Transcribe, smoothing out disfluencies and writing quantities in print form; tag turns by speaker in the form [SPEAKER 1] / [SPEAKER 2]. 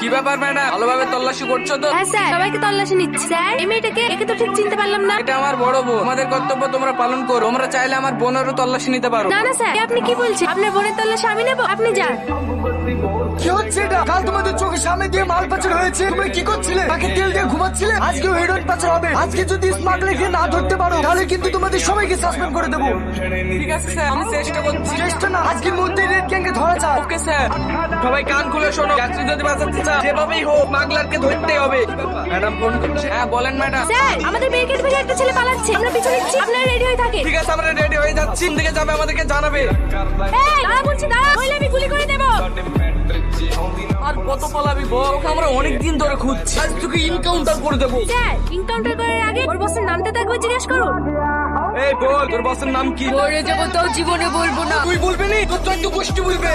[SPEAKER 1] কি ব্যাপার ম্যাডাম, ভালোভাবে তল্লাশি করছো তো?
[SPEAKER 2] হ্যাঁ স্যার, সবাইকে তল্লাশি নিচ্ছে। স্যার, এই মেয়েটাকে, একে তো ঠিক চিনতে পারলাম না।
[SPEAKER 1] এটা আমার বড় বোন, তোমাদের কর্তব্য তোমরা পালন করো। তোমরা চাইলে আমার বোনেরও তল্লাশি নিতে পারো।
[SPEAKER 2] না না স্যার, আপনি কি বলছেন? আপনার বোনের তল্লাশি আমি নেবো? আপনি যান।
[SPEAKER 3] কি হচ্ছে এটা? কাল তোমাদের চোখের সামনে দিয়ে মাল পাচার হয়েছে, তুমি কি করছিলে? তাকে তেল দিয়ে ঘুমাচ্ছিলে, আজকেও হেরোইন পাচার হবে। আজকে যদি স্মাগলারকে না ধরতে পারো তাহলে কিন্তু তোমাদের সবাইকে সাসপেন্ড করে দেবো।
[SPEAKER 1] ঠিক আছে স্যার, আমি চেষ্টা করছি।
[SPEAKER 3] চেষ্টা না, আজকের মধ্যে রেড গ্যাংকে ধরা যাক।
[SPEAKER 1] Okay sir. সবাই কান খুলে শোনো, যাত্রী যদি বাঁচাতে চাও যেভাবেই হোক স্মাগলারকে ধরতেই হবে। ম্যাডাম ফোন করছে। হ্যাঁ বলেন ম্যাডাম।
[SPEAKER 2] স্যার, আমাদের ব্যারিকেড ভেঙে একটা ছেলে পালাচ্ছে, আমরা পিছু নিচ্ছি, আপনারা রেডি হয়ে থাকেন।
[SPEAKER 1] ঠিক আছে, আমরা রেডি হয়ে যাচ্ছি। কোন দিকে যাবে আমাদেরকে জানাবে।
[SPEAKER 2] এই, দাঁড়া বলছি, দাঁড়া, নইলে আমি গুলি করে দেবো।
[SPEAKER 1] আর কত পালাবি বল? ওকে আমরা অনেকদিন ধরে খুঁজছি, আজ তোকে ইনকাউন্টার করে দেবো।
[SPEAKER 2] স্যার, এনকাউন্টার করার আগে ওর বসের নামটা তো একবার জিজ্ঞেস করুন।
[SPEAKER 1] এই বল, তোর বসের নাম কি?
[SPEAKER 2] মরে যাবো তাও জীবনে বলবো না।
[SPEAKER 1] তুই বলবি নি? তোর তো একটু গোষ্ঠী বলবে।